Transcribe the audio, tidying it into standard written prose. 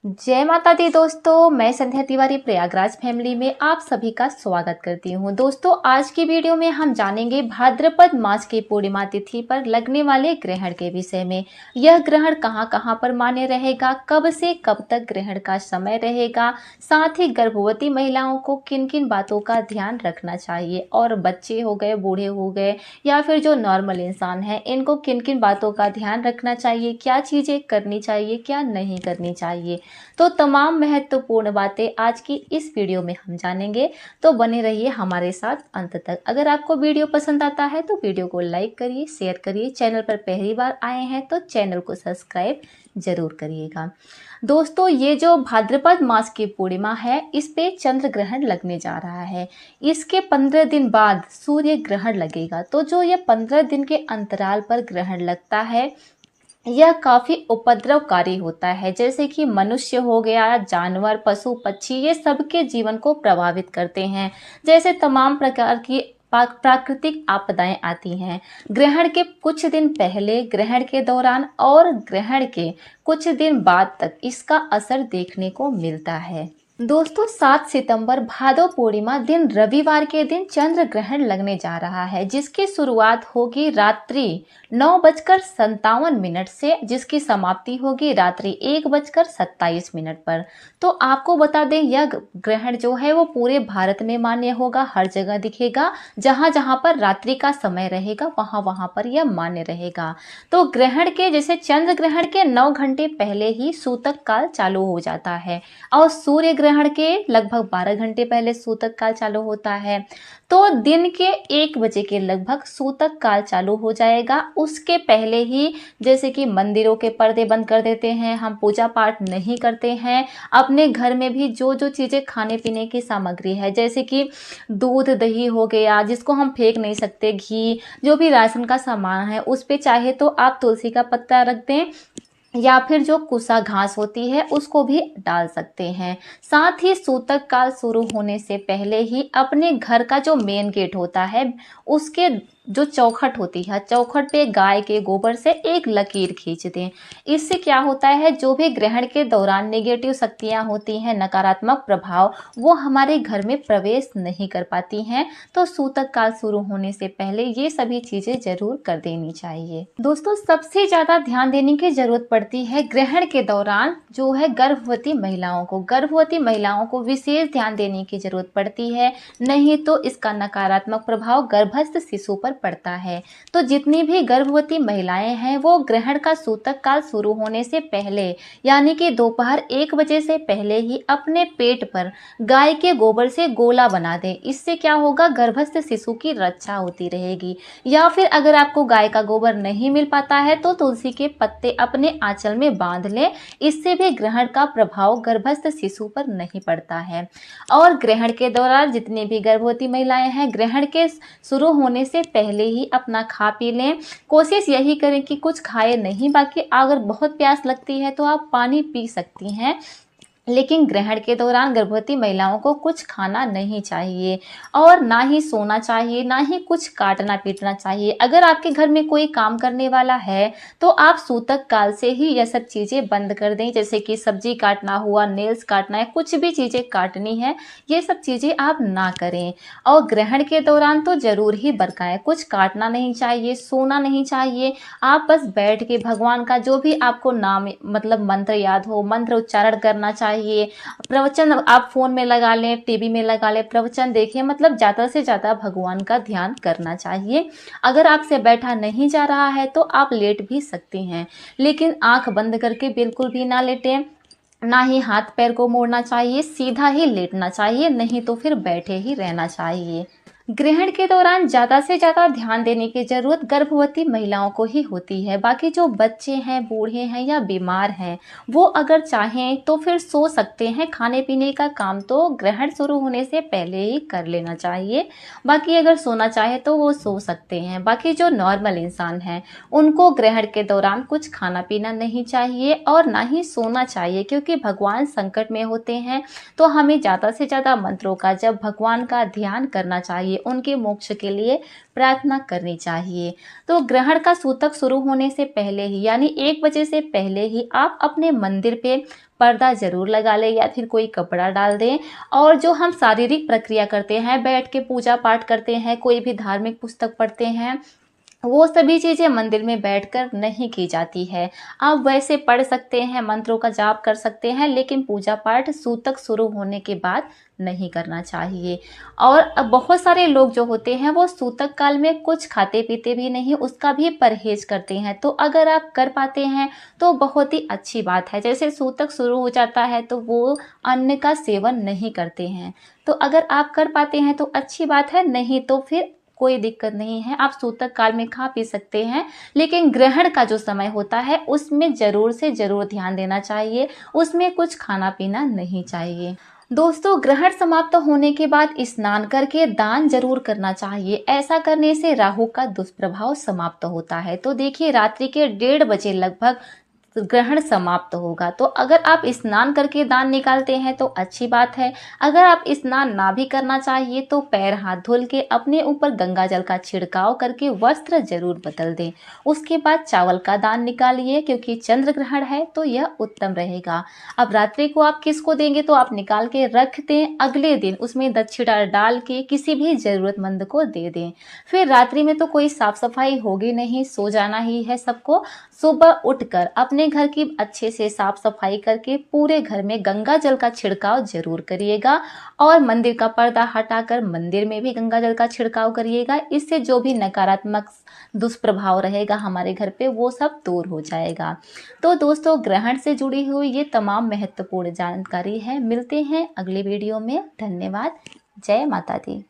जय माता दी दोस्तों, मैं संध्या तिवारी प्रयागराज फैमिली में आप सभी का स्वागत करती हूँ। दोस्तों, आज की वीडियो में हम जानेंगे भाद्रपद मास की पूर्णिमा तिथि पर लगने वाले ग्रहण के विषय में। यह ग्रहण कहाँ कहाँ पर मान्य रहेगा, कब से कब तक ग्रहण का समय रहेगा, साथ ही गर्भवती महिलाओं को किन किन बातों का ध्यान रखना चाहिए और बच्चे हो गए, बूढ़े हो गए या फिर जो नॉर्मल इंसान है, इनको किन किन बातों का ध्यान रखना चाहिए, क्या चीज़ें करनी चाहिए, क्या नहीं करनी चाहिए। तो तमाम महत्वपूर्ण बातें आज की इस वीडियो में हम जानेंगे, तो बने रहिए हमारे साथ अंत तक। अगर आपको वीडियो पसंद आता है तो वीडियो को लाइक करिए, शेयर करिए। चैनल पर पहली बार आए हैं तो चैनल को सब्सक्राइब जरूर करिएगा। दोस्तों, ये जो भाद्रपद मास की पूर्णिमा है, इस पे चंद्र ग्रहण लगने जा रहा है। इसके 15 दिन बाद सूर्य ग्रहण लगेगा। तो जो ये 15 दिन के अंतराल पर ग्रहण लगता है, यह काफी उपद्रवकारी होता है। जैसे कि मनुष्य हो गया, जानवर, पशु पक्षी, ये सबके जीवन को प्रभावित करते हैं। जैसे तमाम प्रकार की प्राकृतिक आपदाएं आती हैं। ग्रहण के कुछ दिन पहले, ग्रहण के दौरान और ग्रहण के कुछ दिन बाद तक इसका असर देखने को मिलता है। दोस्तों, 7 सितंबर भादो पूर्णिमा दिन रविवार के दिन चंद्र ग्रहण लगने जा रहा है, जिसकी शुरुआत होगी रात्रि 9:57 से, जिसकी समाप्ति होगी रात्रि 1:27 पर। तो आपको बता दें, यह ग्रहण जो है वो पूरे भारत में मान्य होगा, हर जगह दिखेगा। जहां जहां पर रात्रि का समय रहेगा वहां वहां पर यह मान्य रहेगा। तो ग्रहण के, जैसे चंद्र ग्रहण के 9 घंटे पहले ही सूतक काल चालू हो जाता है और सूर्य ग्रहण के लगभग 12 घंटे पहले सूतक काल चालू होता है। तो दिन के 1 बजे के लगभग सूतक काल चालू हो जाएगा। उसके पहले ही जैसे कि मंदिरों के पर्दे बंद कर देते हैं, हम पूजा पाठ नहीं करते हैं। अपने घर में भी जो जो चीज़ें खाने पीने की सामग्री है, जैसे कि दूध दही हो गया, जिसको हम फेंक नहीं सकते, घी, जो भी राशन का सामान है, उस पे चाहे तो आप तुलसी का पत्ता रख दें या फिर जो कुसा घास होती है उसको भी डाल सकते हैं। साथ ही सूतक काल शुरू होने से पहले ही अपने घर का जो मेन गेट होता है, उसके जो चौखट होती है, चौखट पे गाय के गोबर से एक लकीर खींच दें। इससे क्या होता है, जो भी ग्रहण के दौरान नेगेटिव शक्तियां होती हैं, नकारात्मक प्रभाव, वो हमारे घर में प्रवेश नहीं कर पाती हैं। तो सूतक काल शुरू होने से पहले ये सभी चीजें जरूर कर देनी चाहिए। दोस्तों, सबसे ज्यादा ध्यान देने की जरूरत पड़ती है ग्रहण के दौरान जो है गर्भवती महिलाओं को। गर्भवती महिलाओं को विशेष ध्यान देने की जरूरत पड़ती है, नहीं तो इसका नकारात्मक प्रभाव गर्भस्थ शिशु पर पड़ता है। तो जितनी भी गर्भवती महिलाएं हैं, वो ग्रहण का सूतक काल शुरू होने से पहले, यानी कि दोपहर 1 बजे से पहले ही अपने पेट पर गाय के गोबर से गोला बना दें। इससे क्या होगा, गर्भस्थ शिशु की रक्षा होती रहेगी। या फिर अगर आपको गाय का गोबर नहीं मिल पाता है तो तुलसी के पत्ते अपने आंचल में बांध लें। इससे भी ग्रहण का प्रभाव गर्भस्थ शिशु पर नहीं पड़ता है। और ग्रहण के दौरान जितनी भी गर्भवती महिलाएं हैं, ग्रहण के शुरू होने से पहले ही अपना खा पी लें। कोशिश यही करें कि कुछ खाए नहीं, बाकी अगर बहुत प्यास लगती है तो आप पानी पी सकती हैं, लेकिन ग्रहण के दौरान गर्भवती महिलाओं को कुछ खाना नहीं चाहिए और ना ही सोना चाहिए, ना ही कुछ काटना पीटना चाहिए। अगर आपके घर में कोई काम करने वाला है तो आप सूतक काल से ही यह सब चीज़ें बंद कर दें। जैसे कि सब्जी काटना हुआ, नेल्स काटना है, कुछ भी चीज़ें काटनी है, ये सब चीज़ें आप ना करें। और ग्रहण के दौरान तो जरूर ही बरकाएं, कुछ काटना नहीं चाहिए, सोना नहीं चाहिए। आप बस बैठ के भगवान का जो भी आपको नाम मतलब मंत्र याद हो, मंत्र उच्चारण करना चाहिए। प्रवचन आप फोन में लगा लें, टीवी में लगा लें, प्रवचन देखिए। मतलब ज्यादा से ज्यादा भगवान का ध्यान करना चाहिए। अगर आपसे बैठा नहीं जा रहा है तो आप लेट भी सकती हैं, लेकिन आंख बंद करके बिल्कुल भी ना लेटें, ना ही हाथ पैर को मोड़ना चाहिए, सीधा ही लेटना चाहिए, नहीं तो फिर बैठे ही रहना चाहिए। ग्रहण के दौरान ज़्यादा से ज़्यादा ध्यान देने की ज़रूरत गर्भवती महिलाओं को ही होती है। बाकी जो बच्चे हैं, बूढ़े हैं या बीमार हैं, वो अगर चाहें तो फिर सो सकते हैं। खाने पीने का काम तो ग्रहण शुरू होने से पहले ही कर लेना चाहिए। बाकी अगर सोना चाहे तो वो सो सकते हैं। बाकी जो नॉर्मल इंसान हैं, उनको ग्रहण के दौरान कुछ खाना पीना नहीं चाहिए और ना ही सोना चाहिए, क्योंकि भगवान संकट में होते हैं। तो हमें ज़्यादा से ज़्यादा मंत्रों का, जब भगवान का ध्यान करना चाहिए, उनके मोक्ष के लिए प्रार्थना करनी चाहिए। तो ग्रहण का सूतक शुरू होने से पहले ही, यानी 1 बजे से पहले ही, आप अपने मंदिर पे पर्दा जरूर लगा लें या फिर कोई कपड़ा डाल दें। और जो हम शारीरिक प्रक्रिया करते हैं, बैठ के पूजा पाठ करते हैं, कोई भी धार्मिक पुस्तक पढ़ते हैं, वो सभी चीज़ें मंदिर में बैठकर नहीं की जाती है। आप वैसे पढ़ सकते हैं, मंत्रों का जाप कर सकते हैं, लेकिन पूजा पाठ सूतक शुरू होने के बाद नहीं करना चाहिए। और अब बहुत सारे लोग जो होते हैं वो सूतक काल में कुछ खाते पीते भी नहीं, उसका भी परहेज करते हैं। तो अगर आप कर पाते हैं तो बहुत ही अच्छी बात है। जैसे सूतक शुरू हो जाता है तो वो अन्न का सेवन नहीं करते हैं। तो अगर आप कर पाते हैं तो अच्छी बात है, नहीं तो फिर कोई दिक्कत नहीं है, आप सूतक काल में खा पी सकते हैं। लेकिन ग्रहण का जो समय होता है उसमें जरूर से जरूर ध्यान देना चाहिए, उसमें कुछ खाना पीना नहीं चाहिए। दोस्तों, ग्रहण समाप्त होने के बाद स्नान करके दान जरूर करना चाहिए। ऐसा करने से राहु का दुष्प्रभाव समाप्त होता है। तो देखिए, रात्रि के 1:30 बजे लगभग ग्रहण समाप्त होगा। तो अगर आप स्नान करके दान निकालते हैं तो अच्छी बात है। अगर आप स्नान ना भी करना चाहिए तो पैर हाथ धुल के अपने ऊपर गंगा जल का छिड़काव करके वस्त्र जरूर बदल दें। उसके बाद चावल का दान निकालिए, क्योंकि चंद्र ग्रहण है तो यह उत्तम रहेगा। अब रात्रि को आप किसको देंगे तो आप निकाल के रख दें, अगले दिन उसमें दक्षिणा डाल के किसी भी जरूरतमंद को दे दें। फिर रात्रि में तो कोई साफ सफाई होगी नहीं, सो जाना ही है सबको। सुबह उठकर अपने घर की अच्छे से साफ सफाई करके पूरे घर में गंगा जल का छिड़काव जरूर करिएगा। और मंदिर का पर्दा हटाकर मंदिर में भी गंगा जल का छिड़काव करिएगा। इससे जो भी नकारात्मक दुष्प्रभाव रहेगा हमारे घर पे वो सब दूर हो जाएगा। तो दोस्तों, ग्रहण से जुड़ी हुई ये तमाम महत्वपूर्ण जानकारी है। मिलते हैं अगले वीडियो में। धन्यवाद। जय माता दी।